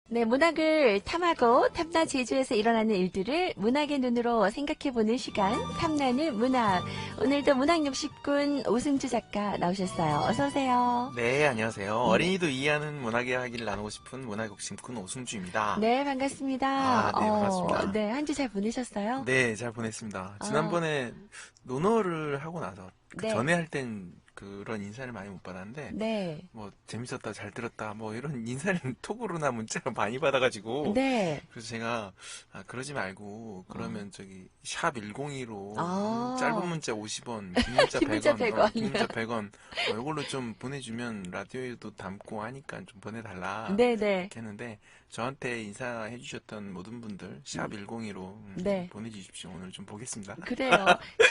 네, 문학을 탐하고 탐나 제주에서 일어나는 일들을 문학의 눈으로 생각해보는 시간, 탐나는 문학. 오늘도 문학 욕심꾼 오승주 작가 나오셨어요. 어서 오세요. 네, 안녕하세요. 어린이도 이해하는 문학의 이야기를 나누고 싶은 문학 욕심꾼 오승주입니다. 네, 반갑습니다. 네, 반갑습니다. 네, 한 주 잘 보내셨어요? 네, 잘 보냈습니다. 어, 지난번에 논어를 하고 나서 그 네, 전에 할 땐 그런 인사를 많이 못 받았는데 네, 뭐 재밌었다, 잘 들었다, 뭐 이런 인사를 톡으로나 문자로 많이 받아가지고 네. 그래서 제가 그러지 말고 어, 그러면 저기 샵 1015로 짧은 아, 문자 50원, 긴 문자 긴 문자 100원, 100원. 긴 문자 100원 이걸로 좀 보내주면 라디오에도 담고 하니까 좀 보내달라 네네. 이렇게 했는데 저한테 인사해 주셨던 모든 분들 샵 1015로 네. 보내주십시오. 오늘 좀 보겠습니다. 그래요.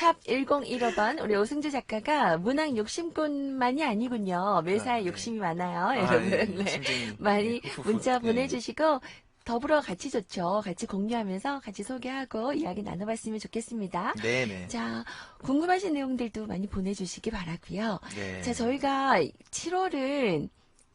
샵 1015번 우리 오승주 작가가 문학 욕심꾼만이 아니군요. 매사에 네. 욕심이 많아요, 여러분. 예, 네. 욕심쟁이. 예, 많이 후후후. 문자 예. 보내주시고 더불어 같이 좋죠. 같이 공유하면서 같이 소개하고 이야기 나눠봤으면 좋겠습니다. 네네. 자, 궁금하신 내용들도 많이 보내주시기 바라고요. 자, 네. 저희가 7월은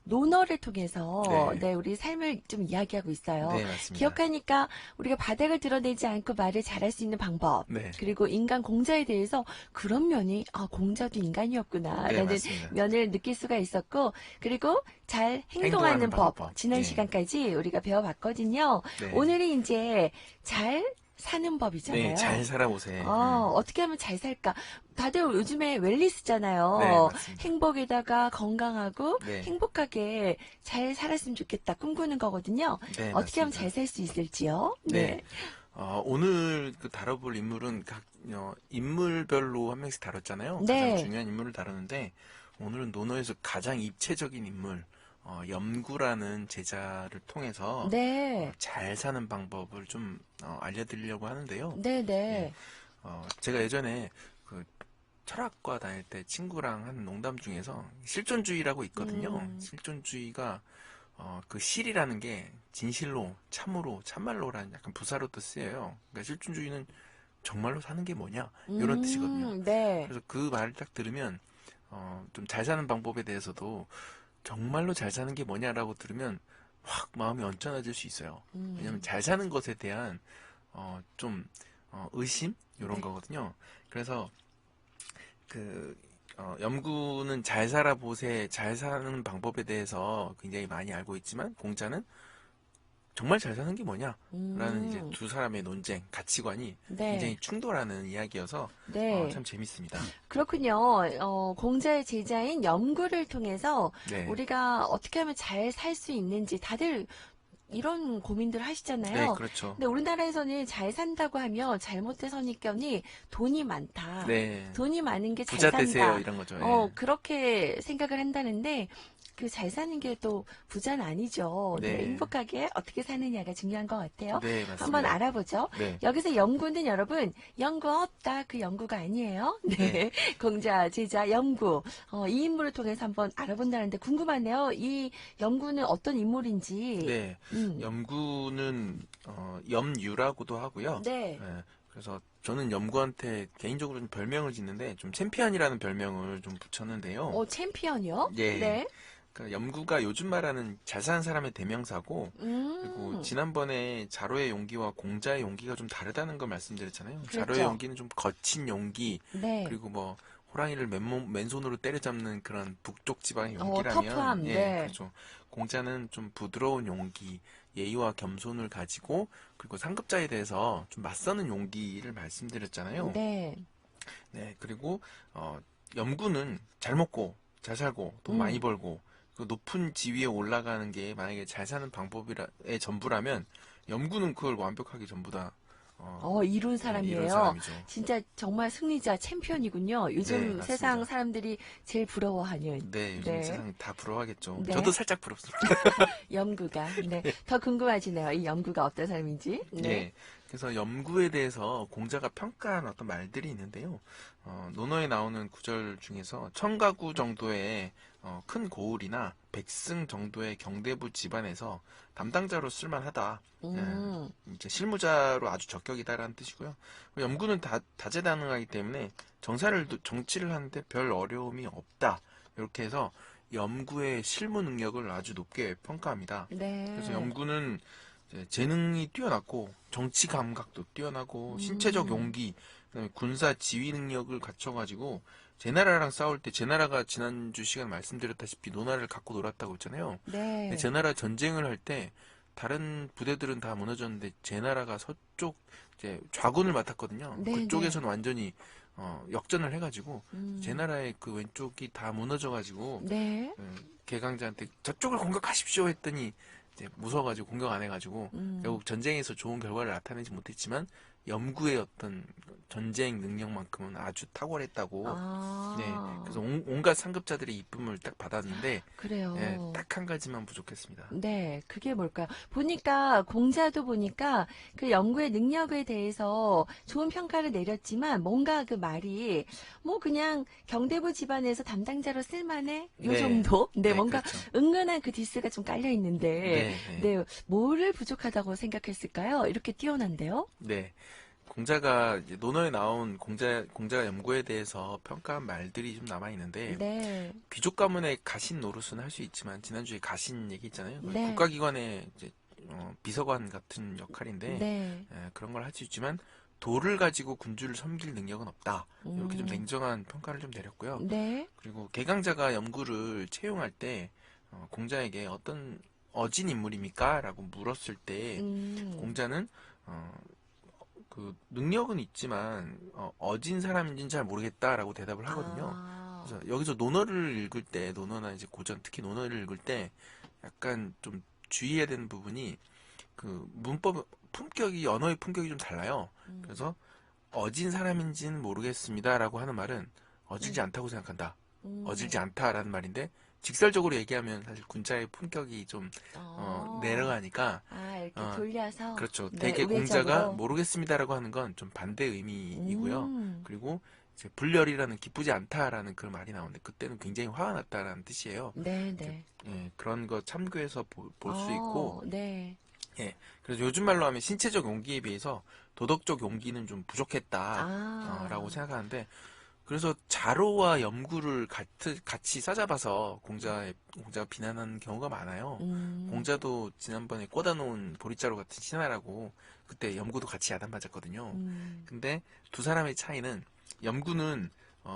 논어를 통해서 네. 네, 우리 삶을 좀 이야기하고 있어요. 네, 맞습니다. 기억하니까 우리가 바닥을 드러내지 않고 말을 잘할 수 있는 방법, 네. 그리고 인간 공자에 대해서 그런 면이 공자도 네, 인간이었구나라는 맞습니다. 면을 느낄 수가 있었고, 그리고 잘 행동하는 행동하는 법, 방법. 지난 예. 시간까지 우리가 배워봤거든요. 네. 오늘은 이제 잘 사는 네, 잘 법이잖아요. 살아보세요. 어떻게 하면 잘 살까? 다들 요즘에 네, 웰리스잖아요. 맞습니다. 행복에다가 건강하고 네. 행복하게 잘 살았으면 좋겠다. 꿈꾸는 거거든요. 네, 어떻게 하면 맞습니다. 잘 살 수 있을지요? 네. 네. 오늘 다뤄볼 인물은 각 인물별로 한 명씩 다뤘잖아요. 가장 네. 중요한 인물을 다루는데 오늘은 논어에서 가장 입체적인 인물, 염구라는 제자를 통해서 네. 잘 사는 방법을 좀 알려드리려고 하는데요. 네, 예. 네. 제가 예전에 그 철학과 다닐 때 친구랑 하는 농담 중에서 실존주의라고 있거든요. 음, 실존주의가 그 실이라는 게 진실로, 참으로, 참말로라는 약간 부사로도 쓰여요. 그러니까 실존주의는 정말로 사는 게 뭐냐 이런 뜻이거든요. 네. 그래서 그 말을 딱 들으면 좀 잘 사는 방법에 대해서도 정말로 잘 사는 게 뭐냐라고 들으면 확 마음이 언짢아질 수 있어요. 왜냐면 음, 잘 사는 것에 대한 좀 의심 이런 네. 거거든요. 그래서 그 염구는 잘 살아보세 잘 사는 방법에 대해서 굉장히 많이 알고 있지만 공자는 정말 잘 사는 게 뭐냐라는 이제 음, 두 사람의 논쟁 가치관이 네. 굉장히 충돌하는 이야기여서 네. 참 재밌습니다. 그렇군요. 공자의 제자인 염구를 통해서 네, 우리가 어떻게 하면 잘 살 수 있는지 다들 이런 고민들 네, 하시잖아요. 그렇죠. 근데 우리나라에서는 잘 산다고 하면 잘못된 선입견이 돈이 많다. 네, 돈이 많은 게 잘 부자 되세요 산다. 이런 거죠. 예. 그렇게 생각을 한다는데 그 잘 사는 게 또 부자는 아니죠. 네, 네, 행복하게 어떻게 사느냐가 중요한 것 같아요. 네, 한번 맞습니다. 알아보죠. 네, 여기서 연구는 여러분 연구 없다 그 연구가 아니에요. 네, 네, 공자, 제자, 연구 이 인물을 통해서 한번 알아본다는데 궁금하네요. 이 연구는 어떤 인물인지. 네. 음. 염구는 염유라고도 하고요. 네. 예, 그래서 저는 염구한테 개인적으로 좀 별명을 짓는데 좀 챔피언이라는 별명을 좀 붙였는데요. 챔피언이요? 예. 네. 그러니까 염구가 요즘 말하는 잘 사는 사람의 대명사고 그리고 음, 지난번에 자로의 용기와 공자의 용기가 좀 다르다는 걸 말씀드렸잖아요. 자로의 그랬죠. 용기는 좀 거친 용기 네. 그리고 뭐 호랑이를 맨손으로 때려잡는 그런 북쪽 지방의 용기라면 터프함, 예, 네. 그렇죠. 공자는 좀 부드러운 용기, 예의와 겸손을 가지고 그리고 상급자에 대해서 좀 맞서는 용기를 말씀드렸잖아요. 네. 네, 그리고 염구는 잘 먹고 잘 살고 돈 많이 음, 벌고 그 높은 지위에 올라가는 게 만약에 잘 사는 방법의 전부라면 염구는 그걸 완벽하게 전부 다 이룬 예, 이룬 사람이에요. 사람이죠. 진짜 정말 승리자, 챔피언이군요. 네, 요즘 세상 맞습니다. 사람들이 제일 부러워하는, 네, 요즘 네. 세상이 다 부러워하겠죠. 저도 네. 살짝 부럽습니다. 염구가, 네. 더 궁금해지네요. 이 염구가 어떤 사람인지. 네. 예. 그래서 염구에 대해서 공자가 평가한 어떤 말들이 있는데요. 논어에 나오는 구절 중에서 청가구 정도의 큰 고을이나 백승 정도의 경대부 집안에서 담당자로 쓸만하다. 예, 음, 이제 실무자로 아주 적격이다라는 뜻이고요. 염구는 다재다능하기 때문에 정치를 하는데 별 어려움이 없다. 이렇게 해서 염구의 실무 능력을 아주 높게 평가합니다. 네. 그래서 염구는 이제 재능이 뛰어났고 정치 감각도 뛰어나고 신체적 용기, 그다음에 군사 지휘 능력을 갖춰가지고 제나라랑 싸울 때 제나라가 지난주 시간 말씀드렸다시피 노나를 갖고 놀았다고 했잖아요. 근데 네. 제나라 전쟁을 할 때 다른 부대들은 다 무너졌는데 제나라가 서쪽 이제 좌군을 맡았거든요. 네, 그쪽에서는 완전히 역전을 해가지고 음. 제나라의 그 왼쪽이 다 무너져가지고 네. 개강자한테 저쪽을 공격하십시오 했더니 이제 무서워가지고 공격 안 해가지고 결국 전쟁에서 좋은 결과를 나타내지 못했지만 염구의 어떤 전쟁 능력만큼은 아주 탁월했다고. 네, 아. 그래서 온갖 상급자들의 이쁨을 딱 받았는데 그래요. 딱 한 가지만 부족했습니다. 네, 그게 뭘까요? 보니까 공자도 보니까 그 연구의 능력에 대해서 좋은 평가를 내렸지만 뭔가 그 말이 뭐 그냥 경대부 집안에서 담당자로 쓸만해? 요 네. 정도? 네, 네, 뭔가 그렇죠. 은근한 그 디스가 좀 깔려 있는데 네, 네. 네, 뭐를 부족하다고 생각했을까요? 이렇게 뛰어난데요? 네. 공자가 이제 논어에 나온 공자 염구에 대해서 평가한 말들이 좀 남아 있는데 네. 귀족 가문의 가신 노릇은 할 수 있지만 지난주에 가신 얘기 있잖아요. 네. 국가기관의 이제 비서관 같은 역할인데 네. 그런 걸 할 수 있지만 도를 가지고 군주를 섬길 능력은 없다. 이렇게 좀 냉정한 평가를 좀 내렸고요. 네. 그리고 개강자가 염구를 채용할 때 공자에게 어떤 어진 인물입니까? 라고 물었을 때 공자는 그 능력은 있지만 어진 사람인지는 잘 모르겠다라고 대답을 하거든요. 아. 그래서 여기서 논어를 읽을 때 논어나 이제 고전 특히 논어를 읽을 때 약간 좀 주의해야 되는 부분이 그 문법 품격이 언어의 품격이 좀 달라요. 그래서 어진 사람인지는 모르겠습니다라고 하는 말은 어질지 않다고 생각한다. 어질지 않다라는 말인데 직설적으로 얘기하면 사실 군자의 품격이 좀 내려가니까 아, 이렇게 어, 돌려서. 그렇죠. 네, 대개 우회적으로. 공자가 모르겠습니다라고 하는 건 좀 반대 의미이고요. 음. 그리고 이제 불열이라는 기쁘지 않다라는 그런 말이 나오는데 그때는 굉장히 화가 났다라는 뜻이에요. 네, 네. 예, 그런 거 참고해서 볼 수 있고 네. 예, 그래서 요즘 말로 하면 신체적 용기에 비해서 도덕적 용기는 좀 부족했다라고 생각하는데 그래서 자로와 염구를 같이 싸잡아서 공자가 비난하는 경우가 많아요. 공자도 지난번에 꽂아놓은 보리자루 같은 신하라고 그때 염구도 같이 야단맞았거든요. 근데 두 사람의 차이는 염구는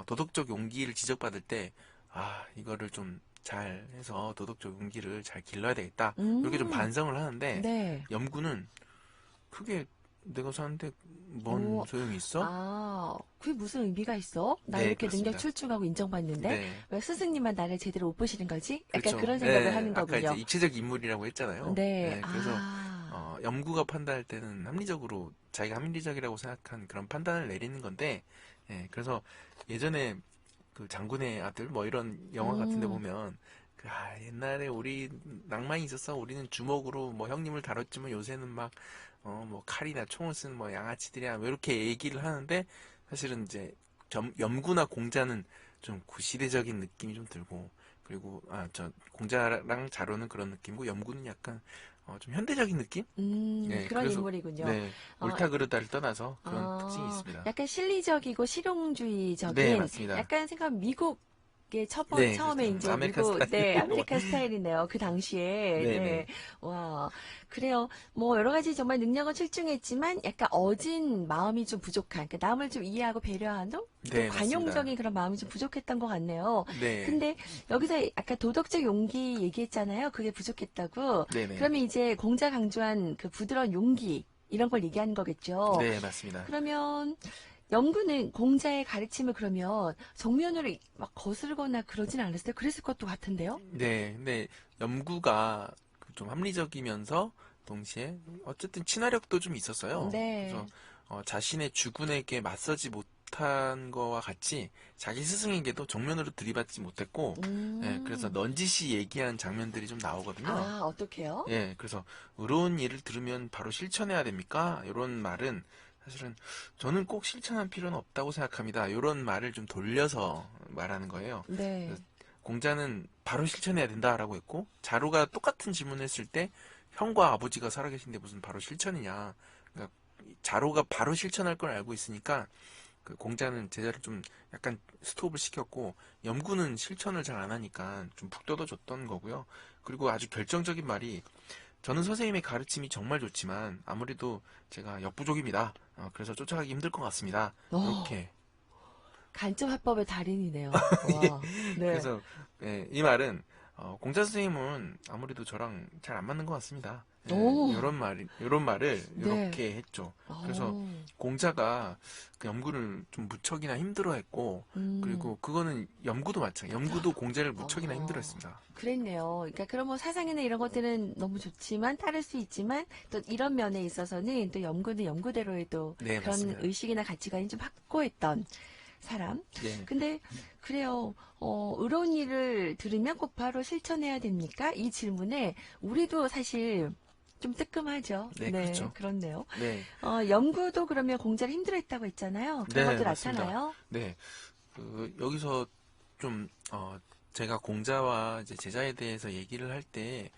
도덕적 용기를 지적받을 때 이거를 좀 잘 해서 도덕적 용기를 잘 길러야 되겠다. 이렇게 좀 반성을 하는데 네. 염구는 크게 내가 사는데 뭔 오, 소용이 있어? 그게 무슨 의미가 있어? 나 네, 이렇게 그렇습니다. 능력 출중하고 인정받는데 네. 왜 스승님만 나를 제대로 못 보시는 거지? 약간 그렇죠. 그런 생각을 네, 하는 아까 거군요. 이제 입체적 인물이라고 했잖아요. 네. 그래서 염구가 판단할 때는 합리적으로 자기가 합리적이라고 생각한 그런 판단을 내리는 건데, 그래서 예전에 그 장군의 아들 뭐 이런 영화 같은데 보면 옛날에 우리 낭만이 있었어. 우리는 주먹으로 뭐 형님을 다뤘지만 요새는 막 뭐 칼이나 총을 쓰는 뭐 양아치들이야. 뭐 이렇게 얘기를 하는데 사실은 이제 염구나 공자는 좀 구시대적인 느낌이 좀 들고 그리고 저 공자랑 자로는 그런 느낌이고 염구는 약간 좀 현대적인 느낌? 네, 그런 그래서 인물이군요. 네, 어, 옳다 그르다를 떠나서 그런 특징이 있습니다. 약간 실리적이고 실용주의적인 네, 맞습니다. 약간 생각하면 미국의 네, 처음에 그렇죠. 이제 아메리칸 미국 스타일. 네 아메리칸 스타일이네요. 그 당시에 네, 네. 네. 와 그래요. 뭐 여러 가지 정말 능력은 출중했지만 약간 어진 마음이 좀 부족한 그러니까 남을 좀 이해하고 배려하는 또 네, 관용적인 맞습니다. 그런 마음이 좀 부족했던 것 같네요. 네, 근데 여기서 아까 도덕적 용기 얘기했잖아요. 그게 부족했다고. 네, 네. 그러면 이제 공자 강조한 그 부드러운 용기 이런 걸 얘기하는 거겠죠. 네, 맞습니다. 그러면 염구는 공자의 가르침을 그러면 정면으로 막 거스르거나 그러진 않았어요? 그랬을 것도 같은데요? 네, 근데 염구가 좀 합리적이면서 동시에 어쨌든 친화력도 좀 있었어요. 네. 그래서 자신의 주군에게 맞서지 못한 거와 같이 자기 스승에게도 정면으로 들이받지 못했고, 그래서 넌지시 얘기한 장면들이 좀 나오거든요. 어떡해요? 그래서 의로운 일을 들으면 바로 실천해야 됩니까? 이런 말은 사실은 저는 꼭 실천할 필요는 없다고 생각합니다. 이런 말을 좀 돌려서 말하는 거예요. 네. 공자는 바로 실천해야 된다라고 했고 자루가 똑같은 질문을 했을 때 형과 아버지가 살아계신데 무슨 바로 실천이냐. 그러니까 자루가 바로 실천할 걸 알고 있으니까 그 공자는 제자를 좀 약간 스톱을 시켰고 염구는 실천을 잘 안 하니까 좀 북돋아줬던 거고요. 그리고 아주 결정적인 말이 저는 선생님의 가르침이 정말 좋지만 아무래도 제가 역부족입니다. 그래서 쫓아가기 힘들 것 같습니다. 어, 이렇게. 간접 화법의 달인이네요. 와, 네. 그래서 예, 이 말은 공자 선생님은 아무래도 저랑 잘 안 맞는 것 같습니다. 예, 오, 이런 말을 네. 이렇게 했죠. 그래서 어, 공자가 그 염구를 좀 무척이나 힘들어했고, 음, 그리고 그거는 염구도 마찬가지. 염구도 공자를 무척이나 어, 힘들어했습니다. 그랬네요. 그러니까 그런 뭐 사상이나 이런 것들은 너무 좋지만 따를 수 있지만 또 이런 면에 있어서는 또 연구는 연구대로의 또 네, 그런 맞습니다. 의식이나 가치관이 좀 확고했던 사람. 네, 근데 그래요. 의로운 일을 들으면 곧바로 실천해야 됩니까? 이 질문에 우리도 사실 좀 뜨끔하죠. 네, 네, 그렇죠. 그렇네요. 네, 연구도 그러면 공자를 힘들어했다고 했잖아요. 그런 네, 것도 맞습니다. 나타나요? 네, 여기서 좀, 제가 공자와 이제 제자에 대해서 얘기를 할 때,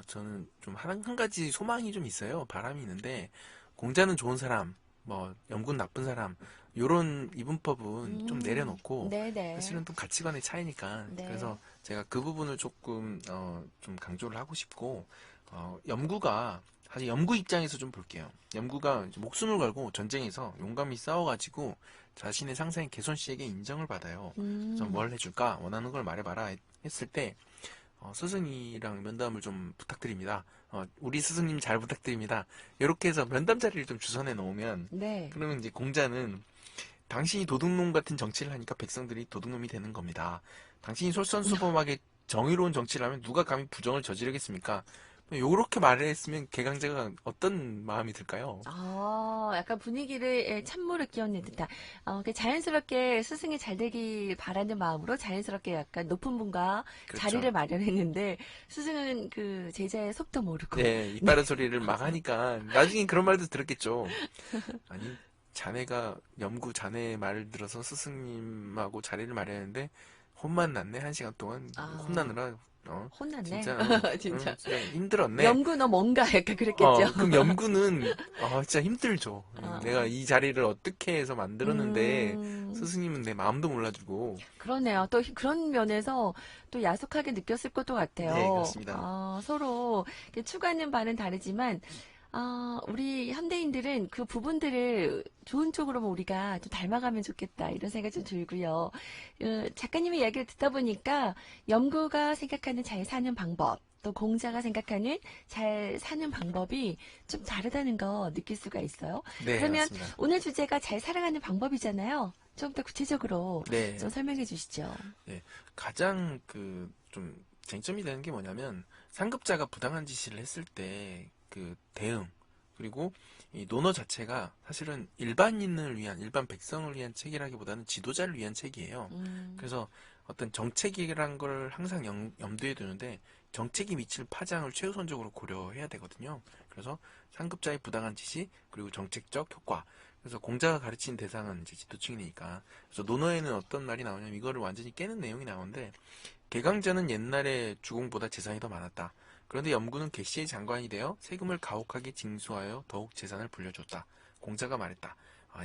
저는 좀 한 가지 소망이 좀 있어요. 바람이 있는데, 공자는 좋은 사람, 뭐, 염군 나쁜 사람, 요런 이분법은 좀 내려놓고, 네네. 사실은 또 가치관의 차이니까, 네. 그래서 제가 그 부분을 조금, 좀 강조를 하고 싶고, 염구가, 사실 염구 입장에서 좀 볼게요. 염구가 이제 목숨을 걸고 전쟁에서 용감히 싸워가지고, 자신의 상사인 개손 씨에게 인정을 받아요. 그래서 음, 뭘 해줄까? 원하는 걸 말해봐라 했을 때 스승이랑 면담을 좀 부탁드립니다. 우리 스승님 잘 부탁드립니다. 이렇게 해서 면담 자리를 좀 주선해 놓으면 네. 그러면 이제 공자는 당신이 도둑놈 같은 정치를 하니까 백성들이 도둑놈이 되는 겁니다. 당신이 솔선수범하게 정의로운 정치를 하면 누가 감히 부정을 저지르겠습니까? 요렇게 말을 했으면 개강자가 어떤 마음이 들까요? 약간 분위기를 찬물을 끼얹는 듯한, 자연스럽게 스승이 잘 되길 바라는 마음으로 자연스럽게 약간 높은 분과 그렇죠. 자리를 마련했는데, 스승은 그 제자의 속도 모르고, 네, 이빠른 소리를 막 하니까 나중에 그런 말도 들었겠죠. 아니, 자네가 염구 자네 말을 들어서 스승님하고 자리를 마련했는데 혼만 났네. 1시간 동안 아, 혼나느라 혼났네. 진짜 진짜. 진짜 힘들었네. 염구 너 뭔가 약간 그랬겠죠. 그럼 염구는 진짜 힘들죠. 내가 아, 이 자리를 어떻게 해서 만들었는데 음, 스승님은 내 마음도 몰라주고. 그러네요. 또 그런 면에서 또 야속하게 느꼈을 것도 네, 같아요. 그렇습니다. 서로 이렇게 추구하는 바는 다르지만, 우리 현대인들은 그 부분들을 좋은 쪽으로 우리가 좀 닮아가면 좋겠다 이런 생각이 좀 들고요. 작가님의 이야기를 듣다 보니까 염구가 생각하는 잘 사는 방법, 또 공자가 생각하는 잘 사는 방법이 좀 다르다는 거 느낄 수가 있어요. 네, 그러면 맞습니다. 오늘 주제가 잘 살아가는 방법이잖아요. 좀 더 구체적으로 네, 좀 설명해 주시죠. 네. 가장 좀 쟁점이 되는 게 뭐냐면 상급자가 부당한 지시를 했을 때 그 대응 그리고 이 논어 자체가 사실은 일반인을 위한 일반 백성을 위한 책이라기보다는 지도자를 위한 책이에요. 음, 그래서 어떤 정책이란 걸 항상 염두에 두는데 정책이 미칠 파장을 최우선적으로 고려해야 되거든요. 그래서 상급자의 부당한 지시 그리고 정책적 효과. 그래서 공자가 가르친 대상은 이제 지도층이니까. 그래서 논어에는 어떤 말이 나오냐면 이거를 완전히 깨는 내용이 나오는데 개강자는 옛날에 주공보다 재산이 더 많았다. 그런데 염구는 개시의 장관이 되어 세금을 가혹하게 징수하여 더욱 재산을 불려줬다. 공자가 말했다.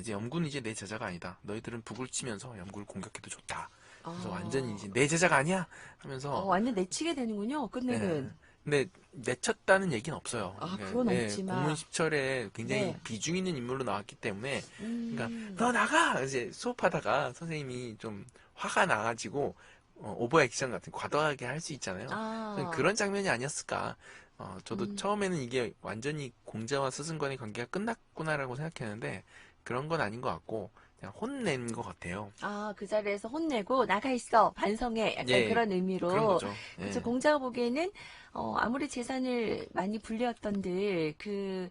이제 염구는 이제 내 제자가 아니다. 너희들은 북을 치면서 염구를 공격해도 좋다. 그래서 완전히 아, 이제 내 제자가 아니야 하면서 완전 내치게 되는군요. 예. 끝내는. 근데 내쳤다는 얘기는 없어요. 그건 공문 없지만, 10철에 굉장히 네. 비중 있는 인물로 나왔기 때문에 그러니까 음, 너 나가 이제 수업하다가 선생님이 좀 화가 나가지고 오버 액션 같은 과도하게 할 수 있잖아요. 저는 아, 그런 장면이 아니었을까. 저도 음, 처음에는 이게 완전히 공자와 스승 간의 관계가 끝났구나라고 생각했는데 그런 건 아닌 것 같고 그냥 혼낸 것 같아요. 그 자리에서 혼내고 나가 있어 반성해 약간 예, 그런 그런 의미로 거죠. 그쵸 예, 공자가 보기에는 아무리 재산을 많이 불렸던들 그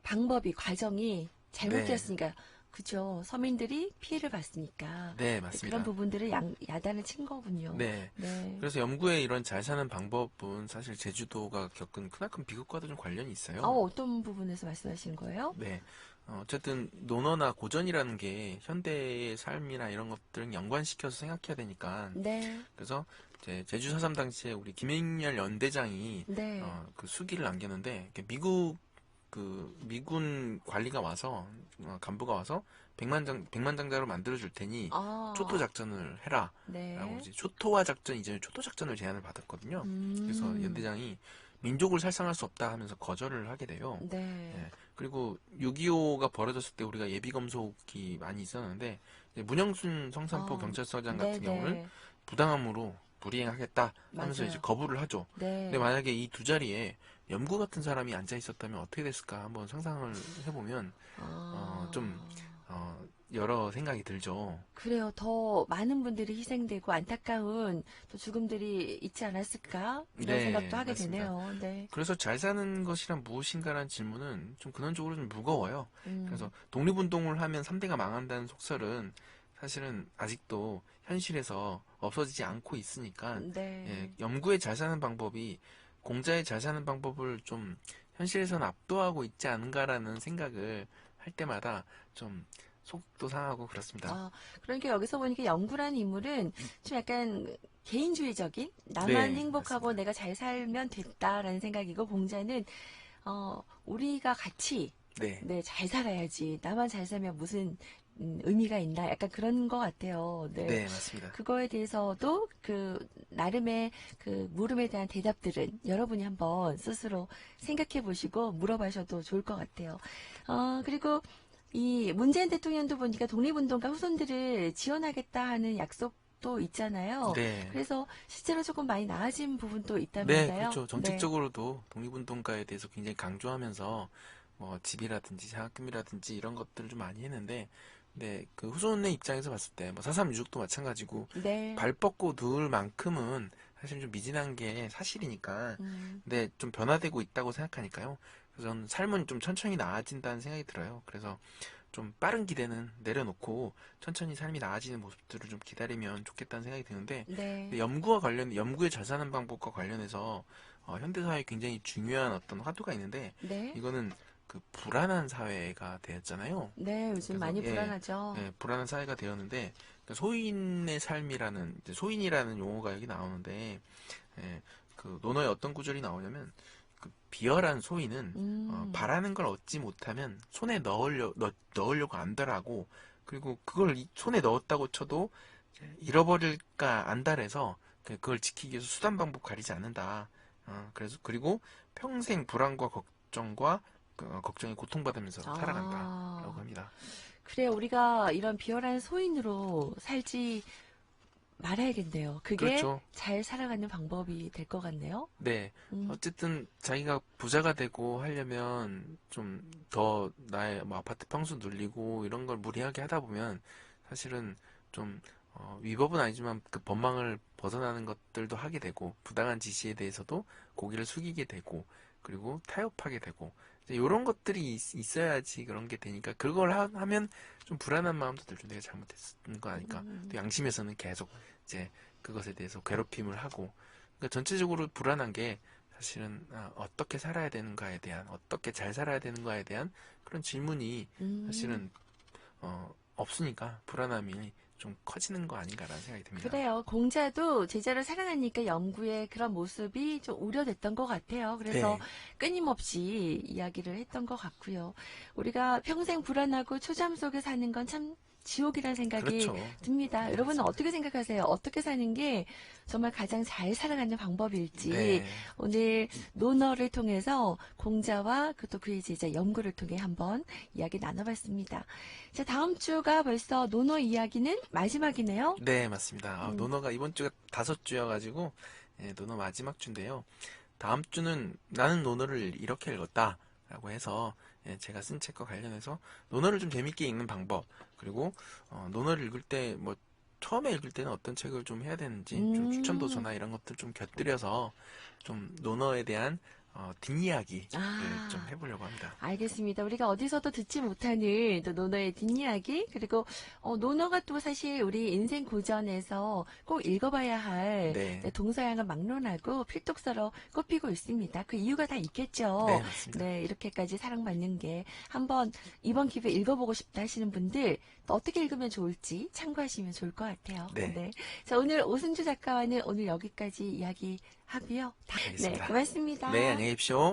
방법이 과정이 네, 잘못되었으니까 그죠 서민들이 피해를 봤으니까 네, 그런 맞습니다. 부분들을 야단을 친 거군요. 네. 네. 그래서 염구의 이런 잘 사는 방법은 사실 제주도가 겪은 크나큰 비극과도 좀 관련이 있어요. 어떤 부분에서 말씀하시는 거예요? 네. 어쨌든 논어나 고전이라는 게 현대의 삶이나 이런 것들을 연관시켜서 생각해야 되니까 네, 그래서 이제 제주 4.3 당시에 우리 김행렬 연대장이 네, 그 수기를 남겼는데 이렇게 미국 그 미군 관리가 와서 간부가 와서 백만장자로 만들어 줄 테니 초토 작전을 해라. 네. 라고 이제 초토화 작전 이전에 초토 작전을 제안을 받았거든요. 그래서 연대장이 민족을 살상할 수 없다 하면서 거절을 하게 돼요. 네. 예. 그리고 6.25가 벌어졌을 때 우리가 예비검속이 많이 있었는데 이제 문영순 성산포 경찰서장 같은 네네. 경우는 부당함으로 불이행하겠다 하면서 맞아요. 이제 거부를 하죠. 네. 근데 만약에 이 두 자리에 염구 같은 사람이 앉아 있었다면 어떻게 됐을까 한번 상상을 해보면 좀 여러 생각이 들죠. 그래요. 더 많은 분들이 희생되고 안타까운 또 죽음들이 있지 않았을까? 이런 네, 생각도 하게 맞습니다. 되네요. 네. 그래서 잘 사는 것이란 무엇인가라는 질문은 좀 근원적으로 좀 무거워요. 음. 그래서 독립운동을 하면 3대가 망한다는 속설은 사실은 아직도 현실에서 없어지지 않고 있으니까 네. 예, 염구의 잘 사는 방법이 공자의 잘 사는 방법을 좀 현실에서는 압도하고 있지 않은가라는 생각을 할 때마다 좀 속도 상하고 그렇습니다. 그러니까 여기서 보니까 영구라는 인물은 좀 약간 개인주의적인 나만 네, 행복하고 맞습니다. 내가 잘 살면 됐다라는 생각이고 공자는 우리가 같이 네, 잘 살아야지. 나만 잘 살면 무슨 의미가 있나? 약간 그런 것 같아요. 네. 네, 맞습니다. 그거에 대해서도 그 나름의 그 물음에 대한 대답들은 여러분이 한번 스스로 생각해 보시고 물어봐셔도 좋을 것 같아요. 그리고 이 문재인 대통령도 보니까 독립운동가 후손들을 지원하겠다 하는 약속도 있잖아요. 네. 그래서 실제로 조금 많이 나아진 부분도 네, 있다면서요? 그렇죠. 정책적으로도 독립운동가에 대해서 굉장히 강조하면서 뭐 집이라든지 장학금이라든지 이런 것들을 좀 많이 했는데, 근데 그 후손의 입장에서 봤을 때, 뭐 4.3 유족도 마찬가지고 네. 발 뻗고 누울 만큼은 사실 좀 미진한 게 사실이니까, 음, 근데 좀 변화되고 있다고 생각하니까요. 그래서 저는 삶은 좀 천천히 나아진다는 생각이 들어요. 그래서 좀 빠른 기대는 내려놓고 천천히 삶이 나아지는 모습들을 좀 기다리면 좋겠다는 생각이 드는데, 네. 근데 염구의 잘 사는 방법과 관련해서 현대사회에 굉장히 중요한 어떤 화두가 있는데, 네. 이거는 그 불안한 사회가 되었잖아요. 네, 요즘 그래서 많이 예, 불안하죠. 예, 불안한 사회가 되었는데, 그러니까 소인의 삶이라는 이제 소인이라는 용어가 여기 나오는데, 예, 그 논어에 어떤 구절이 나오냐면, 그 비열한 소인은 바라는 걸 얻지 못하면 손에 넣으려고 안달하고, 그리고 그걸 손에 넣었다고 쳐도 이제 잃어버릴까 안달해서 그걸 지키기 위해서 수단 방법 가리지 않는다. 그리고 평생 불안과 걱정과 걱정에 고통받으면서 살아간다라고 합니다. 그래, 우리가 이런 비열한 소인으로 살지 말아야겠네요. 그게 그렇죠. 잘 살아가는 방법이 될 것 같네요. 네. 음, 어쨌든 자기가 부자가 되고 하려면 좀 더 나의 뭐 아파트 평수 늘리고 이런 걸 무리하게 하다 보면 사실은 좀 위법은 아니지만 그 법망을 벗어나는 것들도 하게 되고 부당한 지시에 대해서도 고개를 숙이게 되고 그리고 타협하게 되고 이런 것들이 있어야지 그런 게 되니까 그걸 하면 좀 불안한 마음도 들죠. 내가 잘못했는 거 아닐까. 또 양심에서는 계속 이제 그것에 대해서 괴롭힘을 하고 그러니까 전체적으로 불안한 게 사실은 어떻게 살아야 되는가에 대한 어떻게 잘 살아야 되는가에 대한 그런 질문이 사실은 없으니까 불안함이 좀 커지는 거 아닌가라는 생각이 듭니다. 그래요. 공자도 제자를 사랑하니까 염구의 그런 모습이 좀 우려됐던 것 같아요. 그래서 네. 끊임없이 이야기를 했던 것 같고요. 우리가 평생 불안하고 초잠 속에 사는 건 참 지옥이라는 생각이 그렇죠. 듭니다. 네, 여러분은 맞습니다. 어떻게 생각하세요? 어떻게 사는 게 정말 가장 잘 살아가는 방법일지 네. 오늘 논어를 통해서 공자와 또 그의 제자 염구를 통해 한번 이야기 나눠봤습니다. 자, 다음 주가 벌써 논어 이야기는 마지막이네요. 네, 맞습니다. 음, 논어가 이번 주가 5주여가지고 논어 마지막 주인데요. 다음 주는 나는 논어를 이렇게 읽었다 라고 해서 제가 쓴 책과 관련해서 논어를 좀 재밌게 읽는 방법 그리고 논어를 읽을 때 뭐 처음에 읽을 때는 어떤 책을 좀 해야 되는지 좀 추천 음, 도서나 이런 것들 좀 곁들여서 좀 논어에 대한 뒷이야기를 좀 아, 해보려고 합니다. 알겠습니다. 우리가 어디서도 듣지 못하는 또 논어의 뒷이야기, 그리고 논어가 또 사실 우리 인생 고전에서 꼭 읽어봐야 할 네, 동서양을 막론하고 필독서로 꼽히고 있습니다. 그 이유가 다 있겠죠. 네, 맞습니다. 네, 이렇게까지 사랑받는 게 한번 이번 기회에 읽어보고 싶다 하시는 분들 또 어떻게 읽으면 좋을지 참고하시면 좋을 것 같아요. 네, 자, 오늘 오승주 작가와는 오늘 여기까지 이야기하고요. 네, 알겠습니다. 고맙습니다. 네, 안녕히 계십시오.